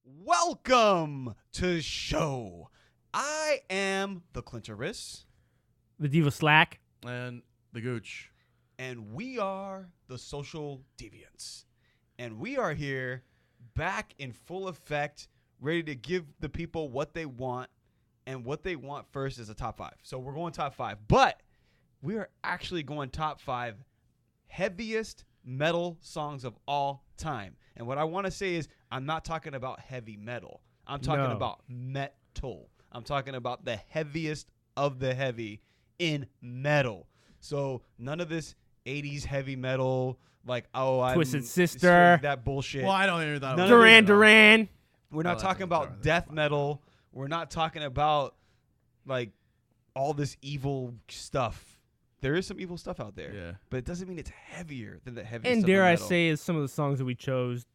Welcome to the show. I am the Clintoris, The Diva Slack. And the Gooch. and we are the Social Deviants. And we are here back in full effect, ready to give the people what they want. And what they want first is a top 5. So we're going top 5. But we are actually going top 5 heaviest metal songs of all time. And what I want to say is I'm not talking about heavy metal. I'm talking No. about metal. I'm talking about the heaviest of the heavy in metal. So none of this 80s heavy metal, like, I'm Twisted Sister. that bullshit. Well, I don't even thought None it of was Duran it- Duran. We're not Oh, talking that's about fine. death metal. We're not talking about, like, all this evil stuff. There is some evil stuff out there. Yeah. But it doesn't mean it's heavier than the heaviest And stuff dare in I metal. say, is some of the songs that we chose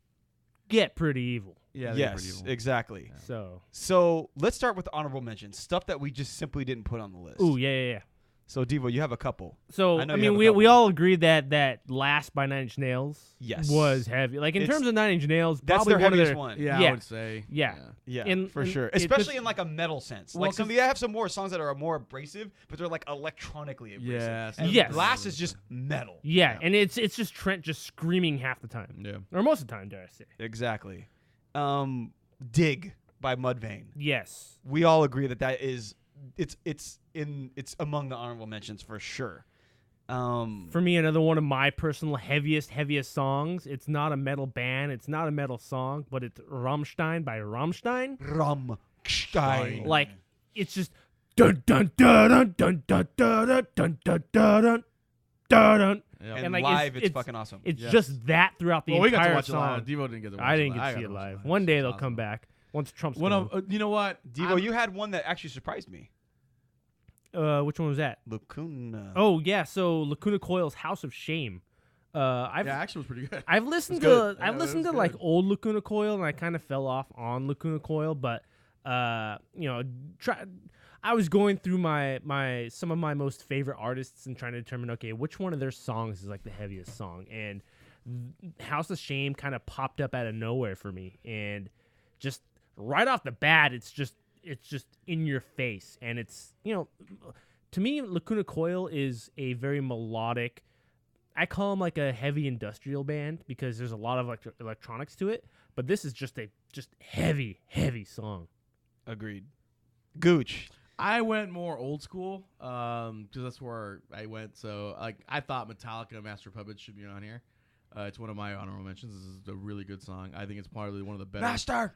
get pretty evil. Yeah. Yes, exactly. Yeah. So, So let's start with honorable mentions, stuff that we just simply didn't put on the list. ooh, yeah. So, Devo, you have a couple. So, I know I you mean, have a we couple. all agreed that Last by Nine Inch Nails Yes. was heavy. Like, in It's- terms of Nine Inch Nails, That's probably their one of heaviest their, one. Yeah, Yeah. I would say. Yeah. Yeah, And- for and sure. it Especially just- in, like, a metal sense. Well, Like, some 'cause- they have some more songs that are more abrasive, but they're, like, electronically abrasive. Yeah, And Yes. Last is just metal. Yeah, and it's just Trent just screaming half the time. Yeah. Or most of the time, dare I say. Exactly. Dig by Mudvayne. Yes. We all agree that is it's among the honorable mentions for sure. For me, another one of my personal heaviest songs. It's not a metal band. It's not a metal song, but it's Rammstein by Rammstein. Rammstein. Like, it's just dun dun dun dun dun dun dun dun dun dun dun dun dun. Yeah. and and, like, live, it's it's- fucking awesome. It's Yes. just that throughout the Well, we got entire to watch it song. live. Devo didn't get to watch I it didn't live. get to got see it watch live. One day It's they'll awesome. come back once Trump's One gone. of, you know what? Devo, you had one that actually surprised me. Which one was that? Lacuna. Oh yeah, so Lacuna Coil's House of Shame. I've Yeah, actually was pretty good. I've listened It was good. to I've Yeah, listened it to was like good. old Lacuna Coil, and I kind of fell off on Lacuna Coil, but I was going through my some of my most favorite artists and trying to determine, okay, which one of their songs is like the heaviest song, and House of Shame kind of popped up out of nowhere for me, and just right off the bat, it's just in your face, and it's, to me, Lacuna Coil is a very melodic. I call them like a heavy industrial band because there's a lot of electronics to it, but this is just a heavy song. Agreed. Gooch. I went more old school because that's where I went. So I thought Metallica and Master of Puppets should be on here. It's one of my honorable mentions. This is a really good song. I think it's probably one of the better. Master.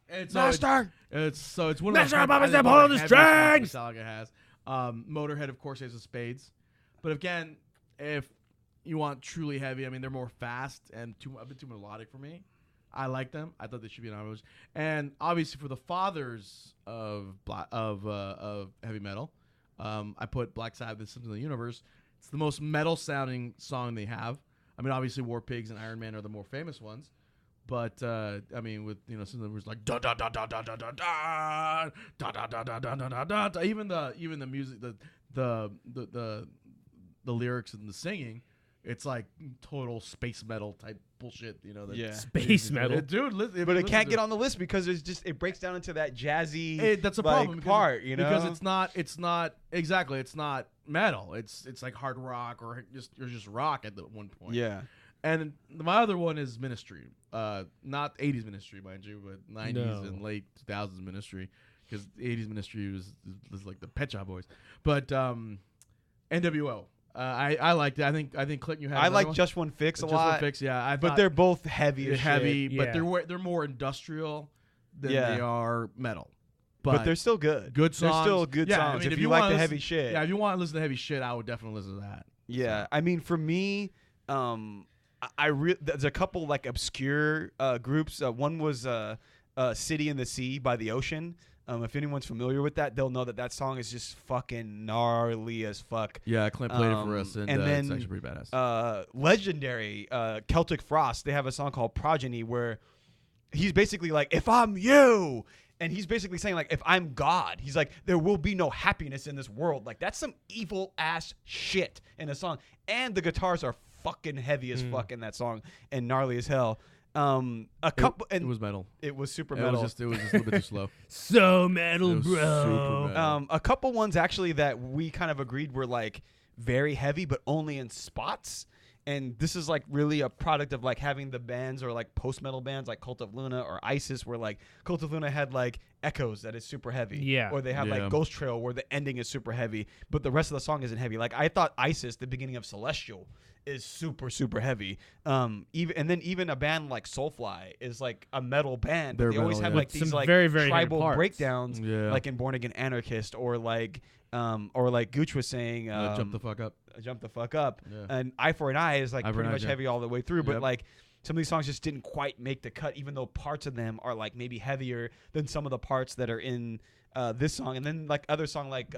And so Master. It's one of Master the of Puppets I think that one of pull the the heaviest strings! songs Metallica has. Motorhead, of course, has the Spades. But again, if you want truly heavy, I mean, they're more fast and a bit too melodic for me. I like them. I thought they should be an honorable mention. And obviously, for the fathers of heavy metal, I put Black Sabbath, Symptom of the Universe. It's the most metal sounding song they have. I mean, obviously, War Pigs and Iron Man are the more famous ones. But I mean, with some of them was like da da da da da da da da da da da da da da da da. Even the music, the lyrics and the singing, it's like total space metal type bullshit. That Yeah. Space metal. dude. But it can't get on the list because it breaks down into that jazzy That's a like, problem because part, because it's not exactly. It's not metal. It's like hard rock or just rock at the one point. Yeah. And my other one is Ministry. Not 80s Ministry, mind you, but 90s No. and late 2000s Ministry. Because 80s Ministry was like the Pet Shop Boys. But NWO. I liked it. I think Clinton, you had I another like one? Just One Fix a Just lot. One Fix, yeah. But they're both heavy as heavy, shit. but Yeah. they're more industrial than Yeah. they are metal. But they're still good. good songs. They're still good Yeah, I songs mean, if if you you like wanna the listen- heavy shit. Yeah, if you want to listen to heavy shit, I would definitely listen to that. Yeah, I mean, for me, there's a couple like obscure groups. One was "City in the Sea" by The Ocean. If anyone's familiar with that, they'll know that song is just fucking gnarly as fuck. Yeah, Clint played it for us, and then it's actually pretty badass. Legendary Celtic Frost. They have a song called "Progeny" where he's basically like, "If I'm you." And he's basically saying, like, if I'm God, he's like, there will be no happiness in this world. Like, that's some evil ass shit in a song. And the guitars are fucking heavy as fuck in that song and gnarly as hell. A couple, It and was metal. it was super It metal. was just a little bit too slow. So metal, It was bro. super metal. A couple ones actually that we kind of agreed were like very heavy, but only in spots. And this is like really a product of like having the bands or like post metal bands like Cult of Luna or ISIS, where like Cult of Luna had like Echoes that is super heavy. Yeah. Or they have Yeah. like Ghost Trail where the ending is super heavy, but the rest of the song isn't heavy. Like I thought ISIS, the beginning of Celestial, is super, super heavy. Even a band like Soulfly is like a metal band. But They're they always metal, have yeah. like With these some like very, very heavy tribal parts. breakdowns, Yeah. like in Born Again Anarchist, or like Gooch was saying, Jump the fuck up. Jump the fuck up. Yeah. And Eye for an Eye is like Eye for pretty an Eye, much yeah. heavy all the way through, but Yep. like some of these songs just didn't quite make the cut, even though parts of them are like maybe heavier than some of the parts that are in this song. And then like other song like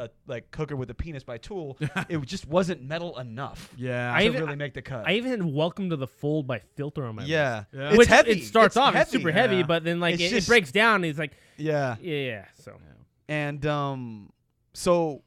Cooker with a Penis by Tool, it just wasn't metal enough Yeah. I to even- really make the cut. I even had Welcome to the Fold by Filter on my list. yeah. Yeah. It's Which heavy. it starts off, it's heavy. super heavy, Yeah. but then like It's it just- breaks down. And it's like, Yeah. yeah. So And so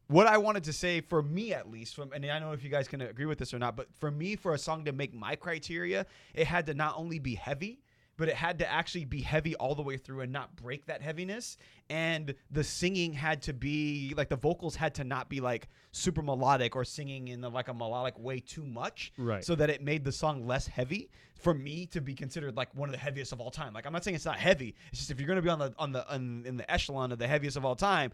what I wanted to say, for me at least, and I don't know if you guys can agree with this or not, but for me, for a song to make my criteria, it had to not only be heavy, but it had to actually be heavy all the way through and not break that heaviness. And the singing had to be like, the vocals had to not be like super melodic or singing in like a melodic way too much, Right. so that it made the song less heavy for me to be considered like one of the heaviest of all time. Like, I'm not saying it's not heavy. It's just if you're going to be in the echelon of the heaviest of all time,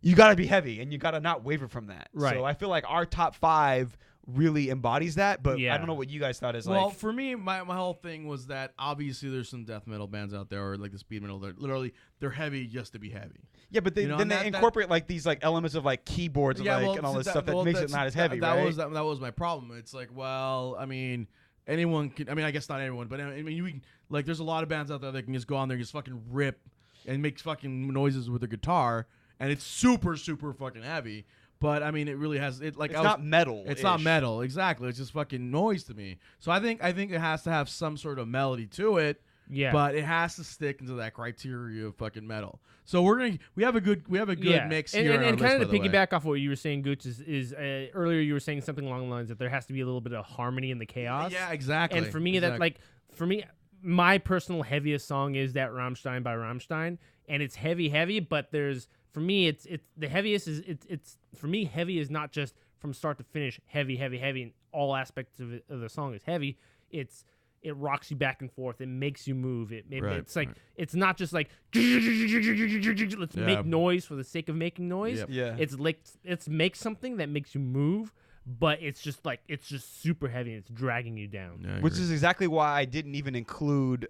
you got to be heavy and you got to not waver from that. Right. So I feel like our top 5 really embodies that, but Yeah. I don't know what you guys thought is Well, like. for me, my whole thing was that obviously there's some death metal bands out there, or like the speed metal. They're heavy just to be heavy. Yeah, but you know, then and they that- incorporate like these like elements of like keyboards and all this stuff that makes it not as heavy, that right? was my problem. It's like, well, I mean, anyone can. I mean, I guess not everyone, but I mean, you can, like, there's a lot of bands out there that can just go on there and just fucking rip and make fucking noises with their guitar, and it's super, super fucking heavy. But I mean, it really has it like It's not metal. It's not metal, exactly. It's just fucking noise to me. So I think it has to have some sort of melody to it. yeah. But it has to stick into that criteria of fucking metal. So we have a good mix and, here. And, on and our kind list, of to by the way. piggyback off what you were saying, Gooch, is earlier you were saying something along the lines that there has to be a little bit of harmony in the chaos. Yeah, exactly. And for me, my personal heaviest song is that Rammstein by Rammstein, and it's heavy, but there's, for me, it's the heaviest is it's for me, heavy is not just from start to finish heavy, and all aspects of the song is heavy. It rocks you back and forth. It makes you move. Right, It's like right. it's not just like let's Yeah. make noise for the sake of making noise. Yep. Yeah. It's like it's make something that makes you move, but it's just super heavy and it's dragging you down. Yeah, I Which agree. is exactly why I didn't even include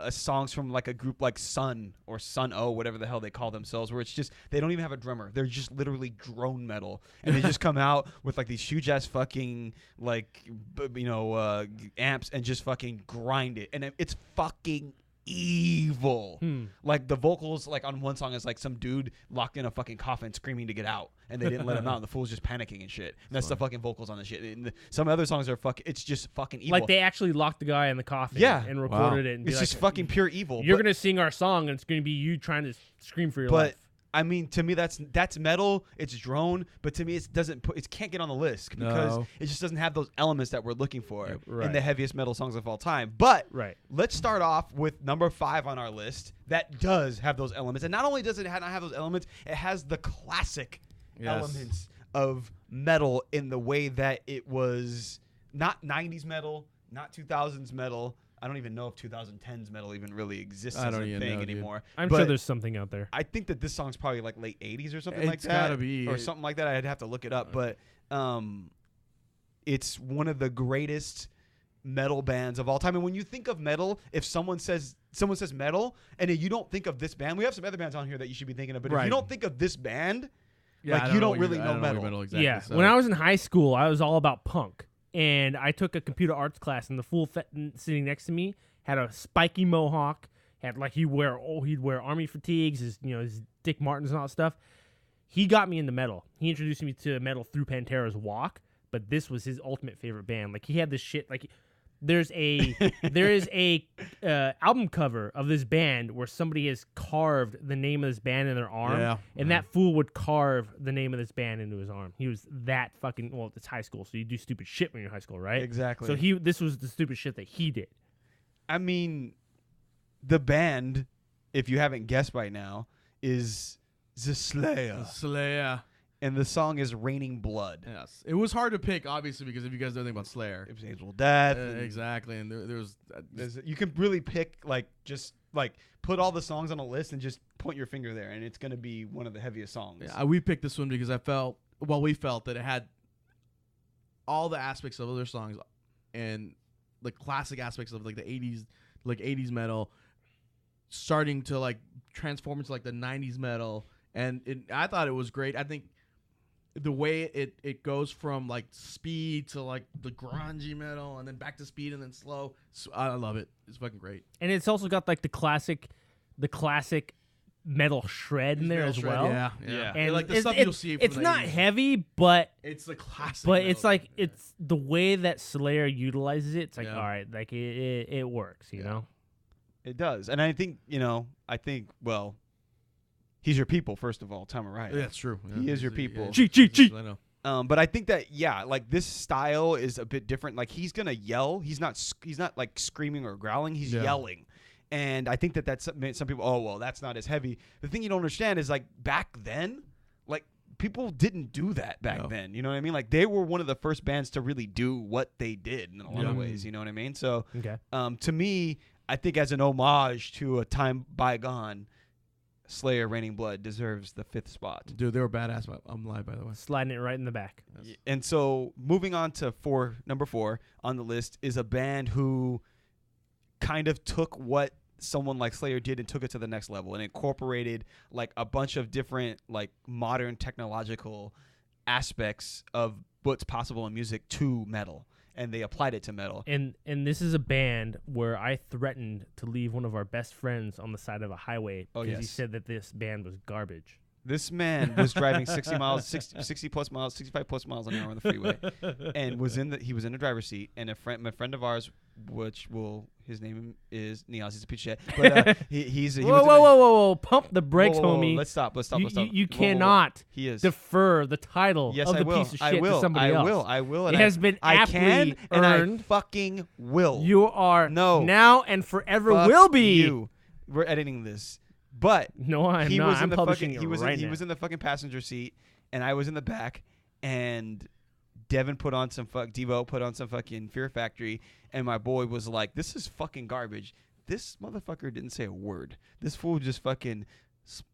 songs from like a group like Sun or Sun O, whatever the hell they call themselves, where it's just they don't even have a drummer. They're just literally drone metal, and they just come out with like these huge ass fucking like amps and just fucking grind it, and it's fucking evil. Like the vocals, like on one song is like some dude locked in a fucking coffin screaming to get out, and they didn't let him out, and the fool's just panicking and shit. And that's the fucking vocals on the shit. And some other songs are it's just fucking evil. Like they actually locked the guy in the coffin, Yeah. and recorded Wow. it. And be it's like, just fucking pure evil. You're but, gonna sing our song, and it's gonna be you trying to scream for your but life. I mean, to me, that's metal. It's drone, but to me, it can't get on the list because No. it just doesn't have those elements that we're looking for in right. the heaviest metal songs of all time. But Right. let's start off with number 5 on our list that does have those elements, and not only does it not have those elements, it has the classic Yes. elements of metal in the way that it was not 90s metal, not 2000s metal. I don't even know if 2010s metal even really exists I as don't a even thing know, dude. anymore. I'm But sure there's something out there. I think that this song's probably like late 80s or something like It's that. gotta be. Or something like that. I'd have to look it up. But it's one of the greatest metal bands of all time. And when you think of metal, if someone says metal and you don't think of this band, we have some other bands on here that you should be thinking of. But if Right. you don't think of this band, Yeah, like, I you don't what really you're- know I don't what metal. exactly. Yeah. So. When I was in high school, I was all about punk, and I took a computer arts class, and the fool sitting next to me had a spiky mohawk. Had like he'd wear army fatigues, his Dick Martens and all that stuff. He got me into metal. He introduced me to metal through Pantera's Walk, but this was his ultimate favorite band. Like he had this shit. Like there is a album cover of this band where somebody has carved the name of this band in their arm, Yeah. and that fool would carve the name of this band into his arm. He was that fucking it's high school, so you do stupid shit when you're in high school, right? Exactly. So this was the stupid shit that he did. I mean, the band, if you haven't guessed by now, is The Slayer. Slayer. And the song is Raining Blood. Yes. It was hard to pick, obviously, because if you guys know anything about Slayer. It was Angel of Death. Exactly. And there was... You can really pick, like, just, like, put all the songs on a list and just point your finger there, and it's going to be one of the heaviest songs. Yeah, we picked this one because we felt that it had all the aspects of other songs and the classic aspects of, like, the 80s metal starting to, like, transform into, like, the 90s metal. And I thought it was great. I think the way it goes from like speed to like the grungy metal and then back to speed and then slow. So I love it. It's fucking great. And it's also got like the classic metal shred in there Metal as shred, well. Yeah. And like the stuff you'll see from it's the not 80s. heavy, but It's the classic. it's metal. like it's the way that Slayer utilizes it. It's like Yeah. all right, like it works, you know. It does. And I think, well, he's your people, first of all, Tom Araya. Yeah, that's true. Yeah. He is your people. G. I know. But I think that, like, this style is a bit different. Like, he's going to yell. He's not like screaming or growling. He's yelling. And I think that's some people, oh, well, that's not as heavy. The thing you don't understand is, like, back then, like, people didn't do that back then. You know what I mean? Like, they were one of the first bands to really do what they did in a lot of ways. You know what I mean? So, Okay. to me, I think as an homage to a time bygone, Slayer Raining Blood deserves the 5th spot. Dude, they were badass. I'm live, by the way. Sliding it right in the back. Yes. And so moving on to number 4 on the list is a band who kind of took what someone like Slayer did and took it to the next level and incorporated like a bunch of different like modern technological aspects of what's possible in music to metal. And they applied it to metal. And this is a band where I threatened to leave one of our best friends on the side of a highway because he yes. said that this band was garbage. This man was driving 60 plus miles, 65 plus miles an hour on the freeway, and he was in the driver's seat. And my friend of ours, his name is Niaz. He's a piece of shit. But Whoa! Pump the brakes, homie. Let's stop. You cannot He is. defer the title Yes, of I the will. piece of I shit will. to somebody else. I will. And It has been I aptly can and I earned. fucking will. You are now and forever Fuck will be. You. We're editing this, but No, I'm he not. was I'm in the publishing fucking. it He was right he now. was in the fucking passenger seat, and I was in the back, and Devin put on some Devo put on some fucking Fear Factory, and my boy was like, "This is fucking garbage." This motherfucker didn't say a word. This fool just fucking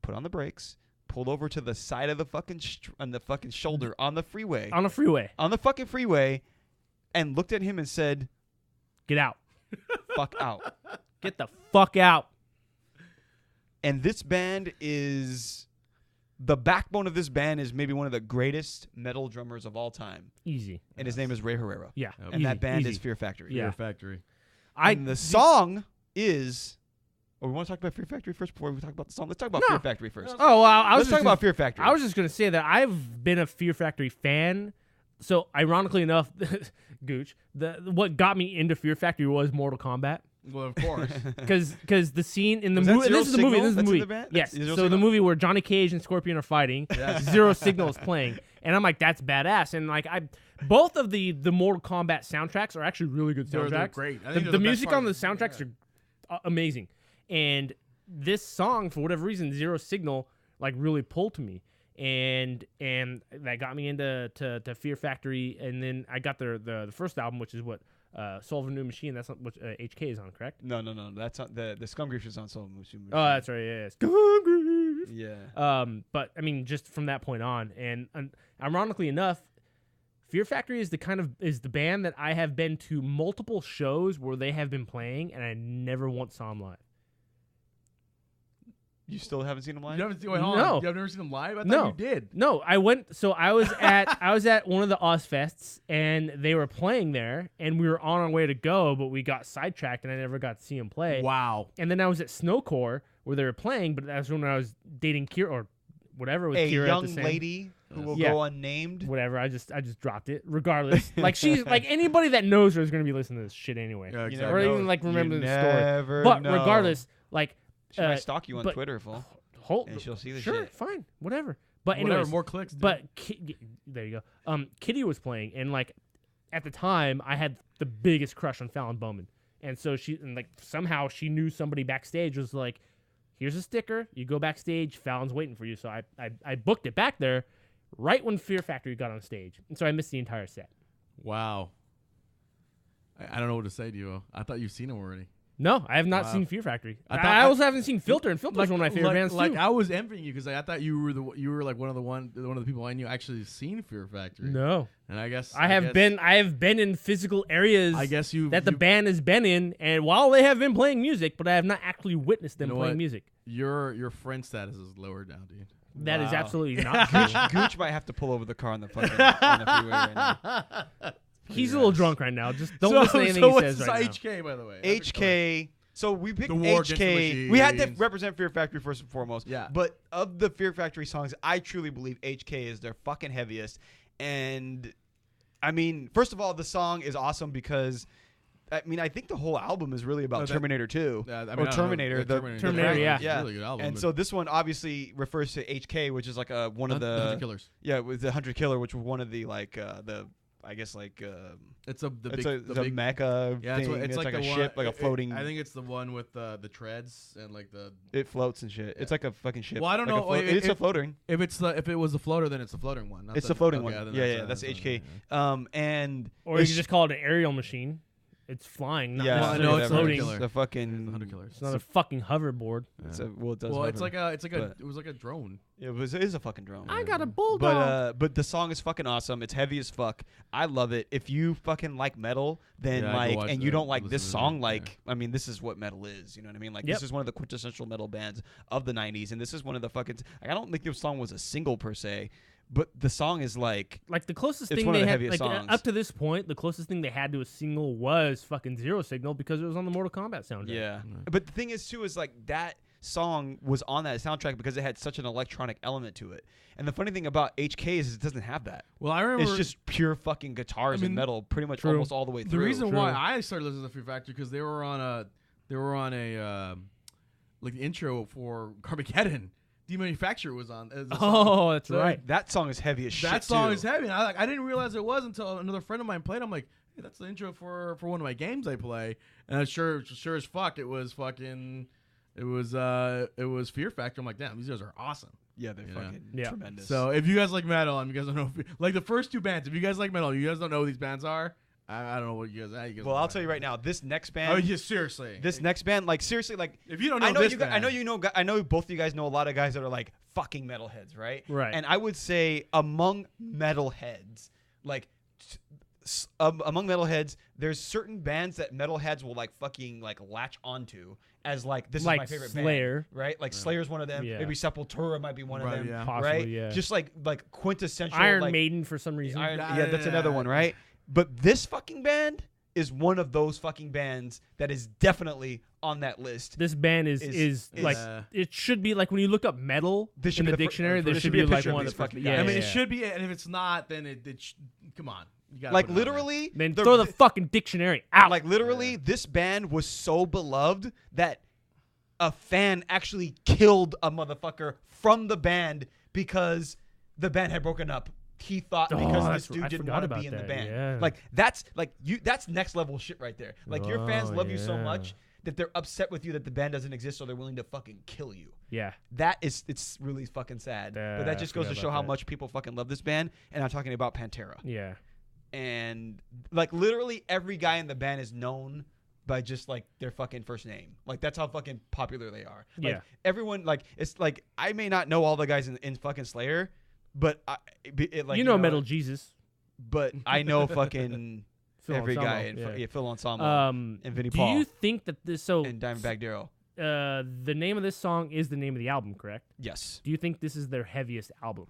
put on the brakes, pulled over to the side of the fucking on the fucking shoulder on the freeway, on the freeway. on the fucking freeway, and looked at him and said, Get out. "Fuck out." Get the fuck out. And this band is the backbone of this band is maybe one of the greatest metal drummers of all time, Easy. and his name is Ray Herrera. Yeah. Yep. And that band easy. is Fear Factory. Yeah. Fear Factory. And the song is. Oh, we want to talk about Fear Factory first before we talk about the song. Let's talk about No. Fear Factory first. Oh, well, I was Let's talk about Fear Factory. I was just gonna say that I've been a Fear Factory fan. So ironically enough, Gooch, what got me into Fear Factory was Mortal Kombat. Well, of course. Because the scene in the Was that movie, Zero this is the movie. Signal This is the that's in movie. the band? Yes. That's Zero So the Signal? movie where Johnny Cage and Scorpion are fighting, Zero Signal is playing, and I'm like, that's badass. And like both of the Mortal Kombat soundtracks are actually really good soundtracks. They're great. I The, think they're the the best music part on the of it. soundtracks are amazing, and this song, for whatever reason, Zero Signal, like really pulled to me. And that got me into to Fear Factory, and then I got the first album, which is what Soul of a New Machine. That's not what HK is on, correct? No. That's not the Scum Grief is on Soul Machine. Oh, that's right. Yeah. Scum Grief. Yeah. But I mean, just from that point on, and ironically enough, Fear Factory is the band that I have been to multiple shows where they have been playing, and I never once saw them live. You still haven't seen him live? You haven't seen, wait, hold No. on. You have never seen them live? I thought No. you did. No, I went. So I was at one of the Ozfests, and they were playing there, and we were on our way to go, but we got sidetracked, and I never got to see them play. Wow. And then I was at Snowcore where they were playing, but that's when I was dating Kira or whatever with A Kira at young the same. lady who will Yeah. go unnamed. Whatever. I just dropped it. Regardless, like she's like anybody that knows her is gonna be listening to this shit anyway, Yeah, You exactly. never or know. even like remember You the story. never But know. regardless, like She might stalk you on but- Twitter, fool. And she'll see the sure, shit. fine, whatever. But Whatever, anyways, more clicks. Dude. but there you go. Kitty was playing, and like at the time, I had the biggest crush on Fallon Bowman, And so somehow she knew somebody backstage was like, here's a sticker. You go backstage. Fallon's waiting for you. So I booked it back there right when Fear Factory got on stage. And so I missed the entire set. Wow. I don't know what to say to you. I thought you've seen him already. No, I have not Wow. seen Fear Factory. I also haven't seen Filter, and Filter's one of my favorite bands too. I was envying you because I thought you were like one of the people I knew actually seen Fear Factory. No, And I guess I have been in physical areas. I guess the band has been in, and while they have been playing music, but I have not actually witnessed them playing music. Your friend status is lower down, dude. That is Wow. absolutely not true. Gooch might have to pull over the car on the fucking on the freeway right now. He's a little drunk right now. Just don't listen to anything he says right now. HK, by the way. HK. So we picked The War Against the HK. We had to Machines. represent Fear Factory first and foremost. Yeah. But of the Fear Factory songs, I truly believe HK is their fucking heaviest. And I mean, first of all, the song is awesome because I mean, I think the whole album is really about Terminator 2. Yeah, or Terminator. Terminator, yeah. It's a really good album. And so this one obviously refers to HK, which is like one of the the Hunter Killers. Yeah, with the Hunter Killer, which was one of the like the I guess like It's the it's big a mecha yeah, thing. it's like the a one, ship, like a floating. I think it's the one with the treads and like the. it floats and shit. It's like a fucking ship. Well, I don't Like a know. float- it's a floating. If it was the floater, then it's the floating one. not It's the floating okay, one. then That's that's HK. yeah. And Or you it's- could just call it an aerial machine. It's flying, not yeah, Well, I necessarily know it's whatever. floating. Killer. The fucking The Hunter Killers. It's not a fucking hoverboard. It's well, it does. Well, it's hover. like but- it was like a drone. it is a fucking drone. I got a bulldog. But the song is fucking awesome. It's heavy as fuck. I love it. If you fucking like metal, then Yeah, go watch and you that. don't like Listen this to it, song, yeah. like I mean, this is what metal is. You know what I mean? Like Yep. this is one of the quintessential metal bands of the '90s, and this is one of the fucking. Like, I don't think this song was a single per se, but the song is like Like the closest It's thing one of they the had, heaviest like songs. up to this point, the closest thing they had to a single was fucking Zero Signal because it was on the Mortal Kombat soundtrack. yeah. But the thing is too is like that song was on that soundtrack because it had such an electronic element to it. And the funny thing about HK is it doesn't have that. Well, I remember It's just pure fucking guitars I mean, and metal, pretty much true. almost all the way the through. reason why I started listening to Fear Factory because they were on a like the intro for Carmageddon. Demanufacture was on. as a song. Oh, that's So right. That song is heavy as shit. That song too. is heavy. And I didn't realize it was until another friend of mine played. I'm like, hey, that's the intro for one of my games I play. And sure as fuck, it was Fear Factor. I'm like, damn, these guys are awesome. Yeah, they're Yeah. fucking Yeah. tremendous. So if you guys like metal and you guys don't know, like the first two bands, if you guys like metal, you guys don't know who these bands are. I don't know what you guys. How you guys well, like I'll tell you right now, this next band, Oh yeah, seriously. this next band, like seriously, like if you don't know I know this you. Guys, band, I know both of you guys know a lot of guys that are like fucking metalheads, right? Right. And I would say among metalheads, like among metalheads, there's certain bands that metalheads will like fucking like latch onto as like this Like is my favorite Slayer. band, right? Like Slayer's one of them. Yeah. Maybe Sepultura might be one of Right, them, yeah. Possibly, right? yeah. Just like quintessential Iron like, Maiden for some reason. yeah, that's another one, right? But this fucking band is one of those fucking bands that is definitely on that list. This band is Is- like it should be like when you look up metal This should in be the the fir- dictionary. there There should should be a be like picture of one these of the fucking yeah. guys. I mean, yeah, it yeah. should be, and if it's not, then come on. You gotta Like put it on there. literally, Then throw the fucking dictionary out. like literally, this band was so beloved that a fan actually killed a motherfucker from the band because the band had broken up. He thought Oh, because that's- this dude I didn't forgot want to about be in the that, band. yeah. Like that's next level shit right there. Like your fans Oh, love you so yeah. much that they're upset with you that the band doesn't exist, so they're willing to fucking kill you. yeah. It's really fucking sad. But I that just goes to forgot show about how that. much people fucking love this band. And I'm talking about Pantera. Yeah. And like literally every guy in the band is known by just like their fucking first name. Like that's how fucking popular they are. Like, Yeah. everyone like it's like I may not know all the guys in fucking Slayer, but You know Metal Jesus. But I know fucking Phil every Anselmo, guy in yeah. Phil Ensemble And Vinnie do Paul you think that this and Dimebag Darrell. the name of this song is the name of the album, correct? Yes. Do you think this is their heaviest album?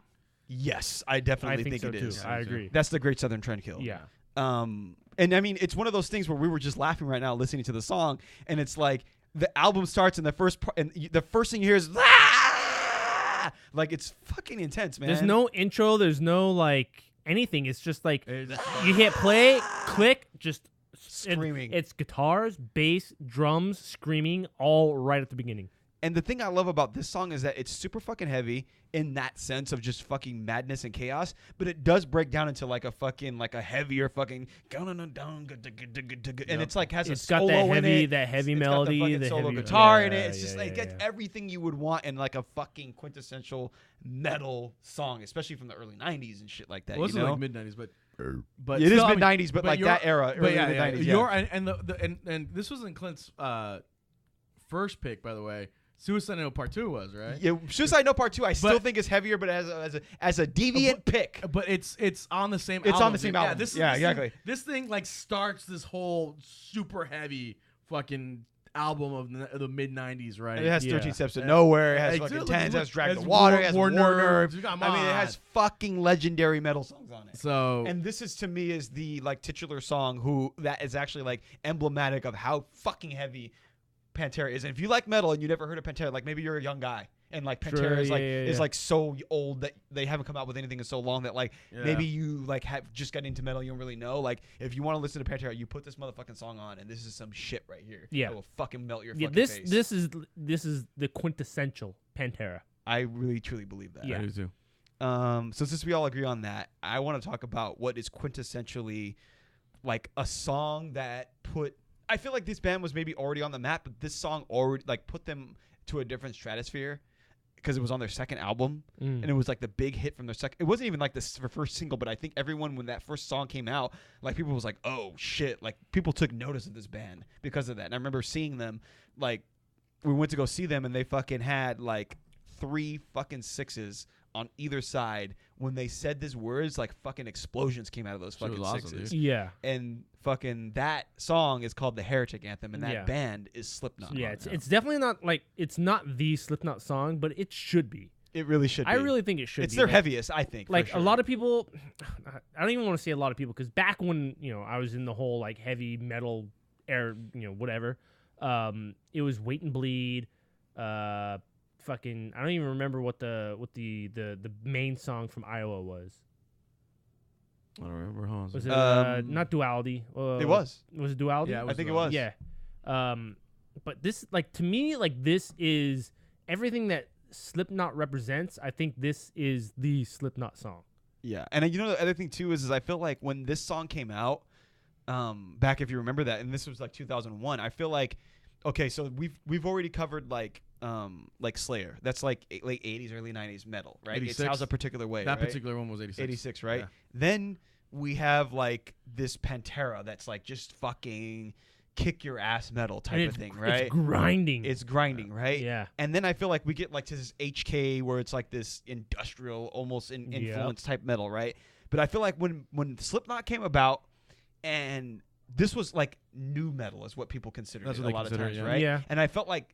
Yes, I definitely I think so it too. is. I agree. That's the Great Southern Trendkill. Yeah. And I mean, it's one of those things where we were just laughing right now listening to the song, and it's like the album starts and the first part, and the first thing you hear is "Ah!" Like it's fucking intense, man. There's no intro. There's no like anything. It's just like It's just- you hit play, click, just Screaming. It's guitars, bass, drums, screaming, all right at the beginning. And the thing I love about this song is that it's super fucking heavy in that sense of just fucking madness and chaos, but it does break down into like a fucking like a heavier fucking and it's like has It's a got solo that in heavy, it. that heavy It's melody, got the the fucking solo heavy guitar in yeah, it. It's just like it gets yeah. everything you would want in like a fucking quintessential metal song, especially from the early '90s and shit like that. Well, this you is know? like mid '90s, but It is still, I mid mean, '90s, but like that era, early mid '90s. Your and this wasn't Clint's first pick, by the way. Suicide Note Part 2 was, right? Yeah, Suicide Note Part 2 I still think is heavier, but as a deviant pick. But it's on the same. It's album, on the same dude. album. Yeah, this exactly. This thing like starts this whole super heavy fucking album of the mid '90s, right? And it has Yeah. 13 Steps to Nowhere. It has Hey, fucking dude, 10. It look, has Drag the has Water. It has War War Nerve. Nerve. Come I mean, it on. has fucking legendary metal songs on it. So And this is to me is the like titular song that is actually like emblematic of how fucking heavy Pantera is. And if you like metal and you never heard of Pantera, like maybe you're a young guy and like Pantera Sure, is like yeah, is yeah. like so old that they haven't come out with anything in so long that like Yeah. maybe you like have just got into metal, you don't really know. Like if you want to listen to Pantera, you put this motherfucking song on and this is some shit right here. Yeah. It will fucking melt your Yeah, fucking this face. this is the quintessential Pantera. I really truly believe that. Yeah. I do too. So since we all agree on that, I want to talk about what is quintessentially like a song that I feel like this band was maybe already on the map, but this song already like put them to a different stratosphere because it was on their second album and it was like the big hit from their second. It wasn't even like the first single, but I think everyone when that first song came out, like people was like, "Oh shit!" Like people took notice of this band because of that. And I remember seeing them, like we went to go see them, and they fucking had like 3 fucking 6s on either side. When they said these words, like fucking explosions came out of those Shit was fucking awesome, 6s. dude. Yeah. And fucking that song is called the Heretic Anthem, and that Yeah. band is Slipknot. Yeah, it's definitely not like it's not the Slipknot song, but it should be. It really should be. I really think it should It's be. their Like- heaviest, I think. Like for sure. a lot of people, I don't even want to say a lot of people because back when I was in the whole like heavy metal era, whatever, it was Wait and Bleed, fucking I don't even remember what the main song from Iowa was. I don't remember. Hold on. Was it not Duality? It was. Was it Duality? Yeah, I think it was. Yeah. But this, like, to me, like, this is everything that Slipknot represents. I think this is the Slipknot song. Yeah, and the other thing too is I feel like when this song came out, back if you remember that, and this was like 2001. I feel like, okay, so we've already covered like Slayer. That's like late 80s, early 90s metal, right? 86. It sounds a particular way. That right? particular one was 86. 86, right? Yeah. Then we have like this Pantera that's like just fucking kick your ass metal type And of thing, right? It's grinding. It's grinding, right? Yeah. And then I feel like we get like to this HK where it's like this industrial, almost influence type metal, right? But I feel like when Slipknot came about, and this was like new metal is what people consider That's it what a they lot of consider times, it, yeah. right? Yeah. And I felt like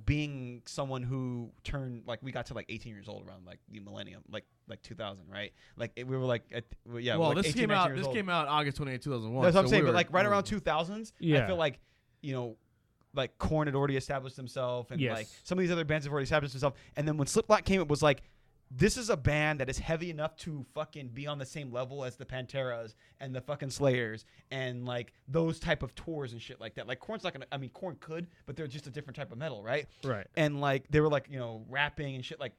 being someone who turned like we got to like 18 years old around like the millennium, like 2000, right? Like we were like we're Well, like this 18, came 19 out. years This old. came out August 28, 2001. That's what I'm so saying. we But were- like right we were- around 2000s, I Yeah. feel like like Korn had already established themselves, and Yes. like some of these other bands have already established themselves. And then when Slipknot came, it was like, this is a band that is heavy enough to fucking be on the same level as the Panteras and the fucking Slayers and like those type of tours and shit like that. Like Korn's not gonna. I mean, Korn could, but they're just a different type of metal, right? Right. And like they were like rapping and shit like.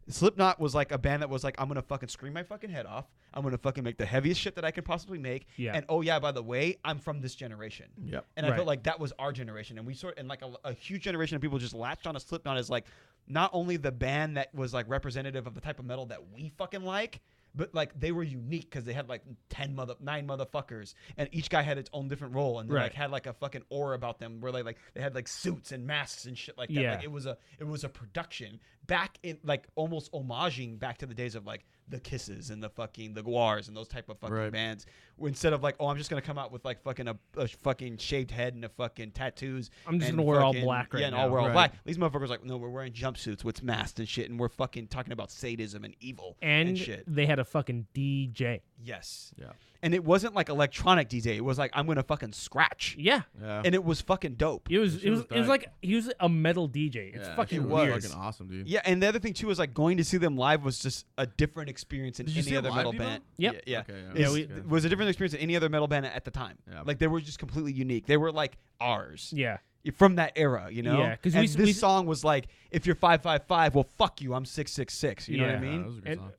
Slipknot was like a band that was like, I'm gonna fucking scream my fucking head off. I'm gonna fucking make the heaviest shit that I can possibly make. Yeah. And oh yeah, by the way, I'm from this generation. Yep. And I Right. felt like that was our generation, and we like a huge generation of people just latched on to Slipknot as like not only the band that was like representative of the type of metal that we fucking like, but like they were unique because they had like 9 motherfuckers, and each guy had its own different role, and they Right. like had like a fucking aura about them where they had like suits and masks and shit like that. Yeah. Like it was a production back in like almost homaging back to the days of like the Kisses and the Guars and those type of fucking Right. bands. Where instead of like, oh, I'm just gonna come out with like fucking a fucking shaved head and a fucking tattoos. I'm just and gonna wear all fucking- black right yeah, and now. all wear all Right. black. These motherfuckers like, no, we're wearing jumpsuits with masks and shit, and we're fucking talking about sadism and evil And shit. they had a fucking DJ. Yes. Yeah. And it wasn't like electronic DJ. It was like, I'm gonna fucking scratch, Yeah. Yeah. and it was fucking dope. It was That it shit was was it was tight. like he was a metal DJ. It's Yeah, fucking it weird. was fucking awesome, dude. Yeah, and the other thing too is like going to see them live was just a different experience than Did you see any them other live, metal Devo? band. Yep. Yeah. Okay, It's- we- it was a different experience than any other metal band at the time. Yeah. Like they were just completely unique. They were like ours. Yeah. from that era, you know? Yeah, 'cause and we this song was like, if you're 555, well, fuck you, I'm 666. You know what I Yeah. mean? that was a good And song.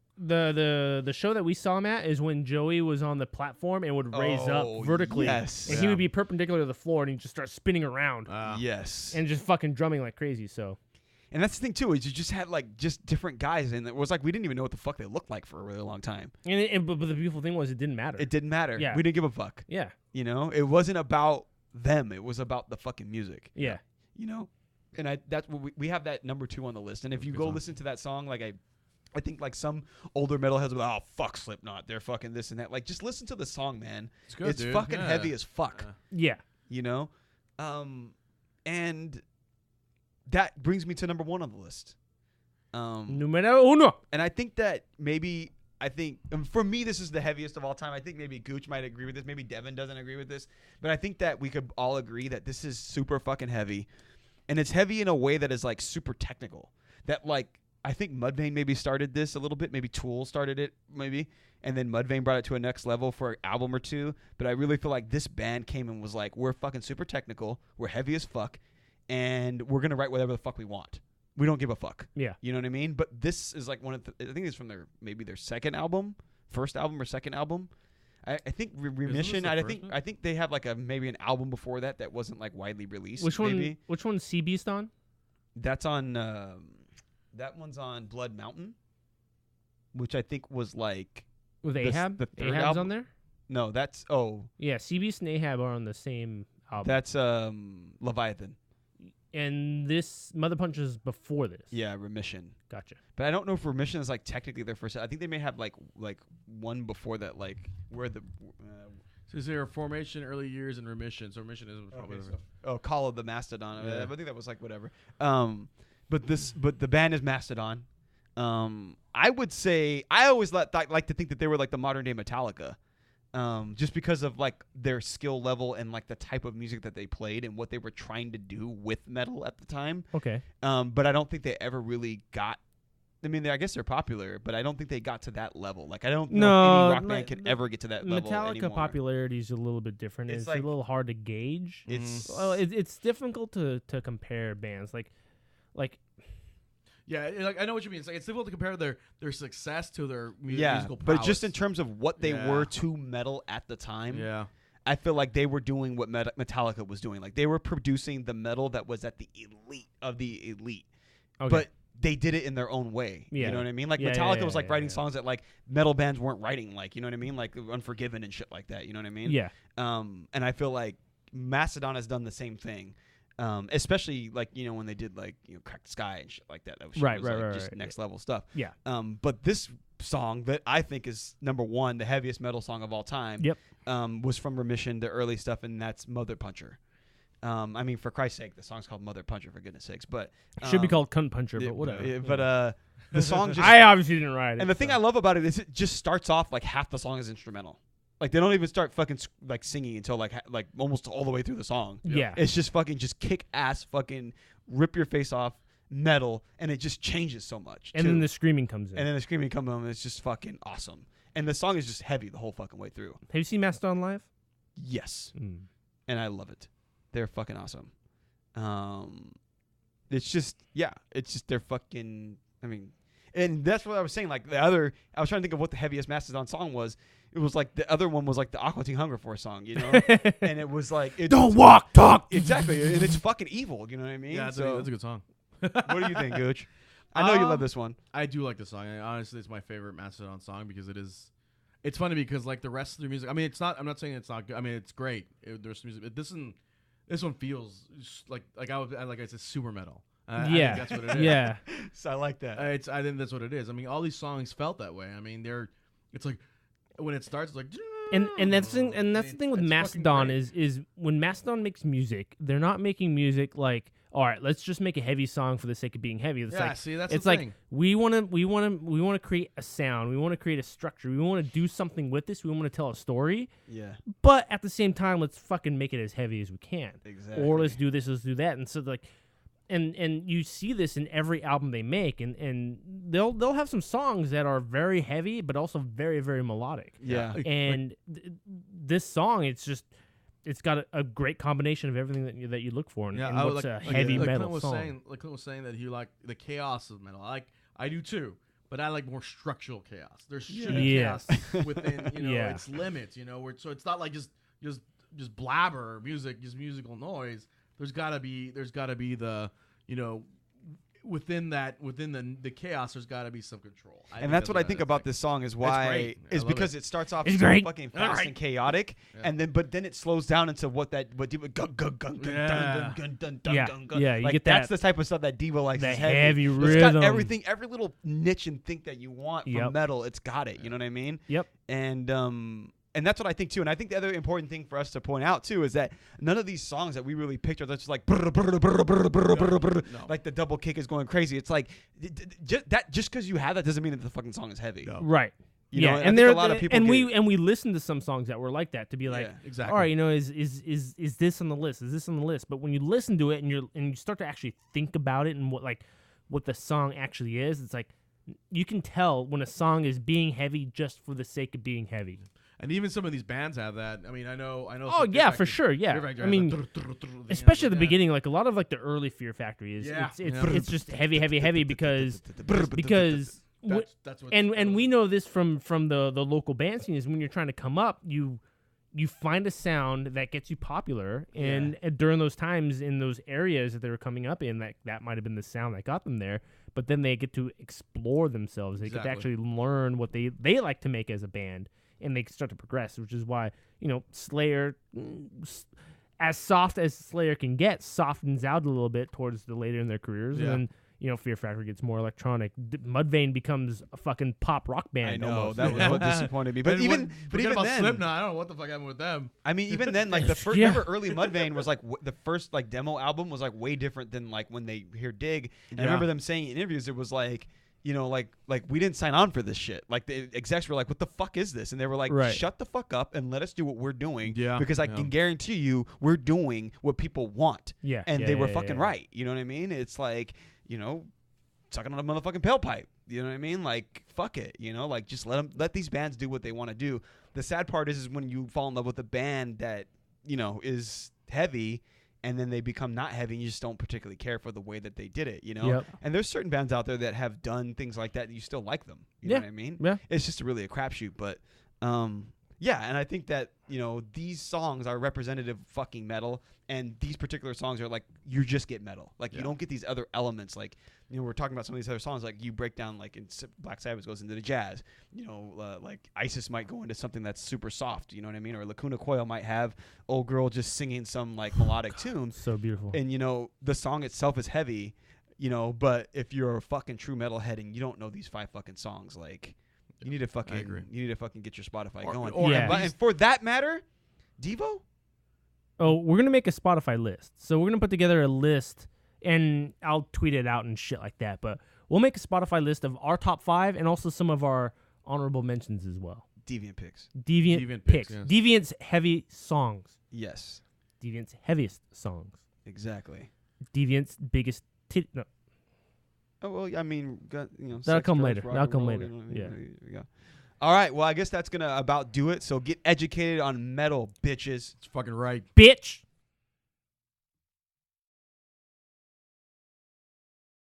the show that we saw him at is when Joey was on the platform and would raise Oh, up vertically, yes. and he Yeah. would be perpendicular to the floor, and he'd just start spinning around Yes. and just fucking drumming like crazy. So And that's the thing too, is you just had like just different guys, and it was like we didn't even know what the fuck they looked like for a really long time. but the beautiful thing was it didn't matter. It didn't matter. Yeah. We didn't give a fuck. Yeah, You know, it wasn't about them. It was about the fucking music. yeah. You know, and that's what we have that number 2 on the list. And if That's a you good go song. listen to that song, like I think like some older metalheads will be like, oh fuck Slipknot, they're fucking this and that. Like just listen to the song, man. It's good, It's dude. fucking Yeah. heavy as fuck. Yeah. Yeah. You know, and that brings me to number 1 on the list. Numero uno. And I think that for me, this is the heaviest of all time. I think maybe Gooch might agree with this. Maybe Devin doesn't agree with this. But I think that we could all agree that this is super fucking heavy. And it's heavy in a way that is like super technical. That like, I think Mudvayne maybe started this a little bit. Maybe Tool started it maybe. And then Mudvayne brought it to a next level for an album or two. But I really feel like this band came and was like, we're fucking super technical. We're heavy as fuck. And we're going to write whatever the fuck we want. We don't give a fuck. Yeah. You know what I mean? But this is like one of I think it's from their second album, first album or second album. I think Remission. the I first think one? I think they have like maybe an album before that wasn't like widely released. Which maybe. one? Which one's Sea Beast on? That's on. That one's on Blood Mountain, which I think was like With the Ahab? third Ahab's album? on there? no. That's Yeah, Sea Beast and Ahab are on the same album. that's Leviathan. And this Mother Punch is before this. Yeah, Remission. Gotcha. But I don't know if Remission is like technically their first. I think they may have like one before that, like where the. So is there a formation, early years, and remission? So remission is probably Call of the Mastodon. Yeah. I think that was like whatever. But the band is Mastodon. I would say I always like to think that they were like the modern day Metallica, just because of like their skill level and like the type of music that they played and what they were trying to do with metal at the time. Okay. But I don't think they ever really got. I mean, I guess they're popular, but I don't think they got to that level. Like, I don't know if any rock band can ever get to that level Metallica anymore. popularity is a little bit different. It's It's like- a little hard to gauge. It's Well, it's difficult to compare bands. Like Yeah, like I know what you mean. It's like it's difficult to compare their success to their musical but prowess. just in terms of what they Yeah. were to metal at the time, yeah, I feel like they were doing what Metallica was doing. Like they were producing the metal that was at the elite of the elite, okay. but they did it in their own way. Yeah. You know what I mean? Like Yeah, yeah, Metallica yeah, was like yeah, writing yeah. songs that like metal bands weren't writing. Like, you know what I mean? Like Unforgiven and shit like that. You know what I mean? yeah. And I feel like Mastodon has done the same thing. Especially like, you know, when they did like, you know, Crack the Sky and shit like that. That was, Right, was, like, right, just right. next level stuff. Yeah. But this song that I think is number 1, the heaviest metal song of all time, Yep. was from Remission, the early stuff, and that's Mother Puncher. I mean, for Christ's sake, the song's called Mother Puncher, for goodness sakes. But Should be called Cunt Puncher, yeah, but whatever. yeah, but the song just I obviously didn't write it. and the thing I love about it is it just starts off like half the song is instrumental. Like they don't even start fucking like singing until like almost all the way through the song. Yeah. It's just fucking just kick ass fucking rip your face off metal, and it just changes so much. And too. then the screaming comes in. and then the screaming comes on, and it's just fucking awesome. And the song is just heavy the whole fucking way through. Have you seen Mastodon live? Yes, Mm. and I love it. They're fucking awesome. It's just they're fucking. I mean, and that's what I was saying. Like I was trying to think of what the heaviest Mastodon song was. It was like the other one was like the Aqua Teen Hunger Force song, you know, and it was like Don't walk, talk. exactly, and it's fucking evil. You know what I mean? yeah, that's So, a good song. what do you think, Gooch? I know you love this one. I do like the song. Honestly, it's my favorite Mastodon song because it is. It's funny because like the rest of their music. I mean, it's not. I'm not saying it's not good. I mean, it's great. There's some music. But this one feels just like I said, super metal. I Yeah. think that's what it is. Yeah. So I like that. I think that's what it is. I mean, all these songs felt that way. I mean, it's like when it starts, it's like. And that's the thing with It's fucking Mastodon great. is when Mastodon makes music, they're not making music like, all right, let's just make a heavy song for the sake of being heavy. It's Yeah, like see, that's it's the like thing. we want to create a sound, we want to create a structure, we want to do something with this, we want to tell a story, Yeah, but at the same time, let's fucking make it as heavy as we can. exactly. Or let's do this, let's do that, and so like. And you see this in every album they make, and they'll have some songs that are very heavy, but also very, very melodic. Yeah, Like- And this song, it's just it's got a great combination of everything that you look for in, Yeah, in I would what's like, a heavy like metal Clint was song. saying, like Clint was saying that he liked the chaos of metal. I do too, but I like more structural chaos. There's should be Yeah. chaos within Yeah. its limits. Where so it's not like just blabber music, just musical noise. There's gotta be the within the chaos. There's gotta be some control. And that's what I think about this song is why great. I is love because it. it starts off It's so great. fucking All fast right. and chaotic, Yeah. and then it slows down into what Diva gun gun gun gun Yeah. gun gun gun Yeah. gun gun. Yeah, you like get that's that- the type of stuff that Diva likes. that is heavy It's rhythm. got everything, every little niche and think that you want from Yep. metal. It's got it. You know what I mean? Yep. And that's what I think too. And I think the other important thing for us to point out too is that none of these songs that we really picked are just like brr, brr, brr, brr, brr, brr, brr, No. like the double kick is going crazy. It's like just because you have that doesn't mean that the fucking song is heavy. No. Right. You know, yeah, and I and think there a lot of people and get- we listened to some songs that were like that to be like, Yeah, exactly. all right, is this on the list? Is this on the list? But when you listen to it and you start to actually think about it and what the song actually is, it's like you can tell when a song is being heavy just for the sake of being heavy. And even some of these bands have that. I mean, I know. Oh some Fear yeah, for Factory- sure. Yeah, Fear Factory I has mean, that especially at the yeah. beginning, like a lot of like the early Fear Factory is Yeah. it's Yeah. it's just heavy because That's what. and we know this from the local band scene is when you're trying to come up, you find a sound that gets you popular, and during those times in those areas that they were coming up in, that might have been the sound that got them there. But then they get to explore themselves. They get to Exactly. actually learn what they like to make as a band, and they start to progress, which is why Slayer, as soft as Slayer can get, softens out a little bit towards the later in their careers, Yeah. and then Fear Factory gets more electronic. Mudvayne becomes a fucking pop rock band. I know almost. that was what disappointed me. But even about then, Slipknot, I don't know what the fuck happened with them. I mean, even then, like the first, Yeah. remember early Mudvayne was like the first like demo album was like way different than like when they hear Dig. And I Yeah. remember them saying in interviews it was like, like we didn't sign on for this shit. Like the execs were like, what the fuck is this? And they were like, Right. shut the fuck up and let us do what we're doing. Yeah, Because I yeah. can guarantee you we're doing what people want. Yeah, And yeah, they were yeah, fucking yeah. right. You know what I mean? It's like, sucking on a motherfucking tailpipe. Pipe. You know what I mean? Like, fuck it. Like just let these bands do what they want to do. The sad part is when you fall in love with a band that, is heavy and then they become not heavy and you just don't particularly care for the way that they did it, Yep. And there's certain bands out there that have done things like that and you still like them. You Yeah. know what I mean? Yeah. It's just really a crapshoot. But yeah, and I think that, these songs are representative of fucking metal, and these particular songs are like, you just get metal. Like, you Yeah. don't get these other elements. Like, we're talking about some of these other songs, like, you break down, like, Black Sabbath goes into the jazz. Like, ISIS might go into something that's super soft, you know what I mean? Or Lacuna Coil might have Old Girl just singing some, like, melodic tune. So beautiful. And, the song itself is heavy, but if you're a fucking true metalhead and you don't know these 5 fucking songs, like... You need to fucking get your Spotify going. Yeah. And for that matter, Devo? Oh, we're gonna make a Spotify list. So we're gonna put together a list, and I'll tweet it out and shit like that. But we'll make a Spotify list of our top 5 and also some of our honorable mentions as well. Deviant picks. Deviant picks, picks. yes. Deviant's heavy songs. Yes, Deviant's heaviest songs. exactly. Deviant's biggest no. Oh well, I mean, That'll sex, come drugs, later. rock That'll and come roll, later. you know what I mean? Yeah. There you go. All right. Well, I guess that's gonna about do it. So get educated on metal, bitches. It's fucking right. Bitch.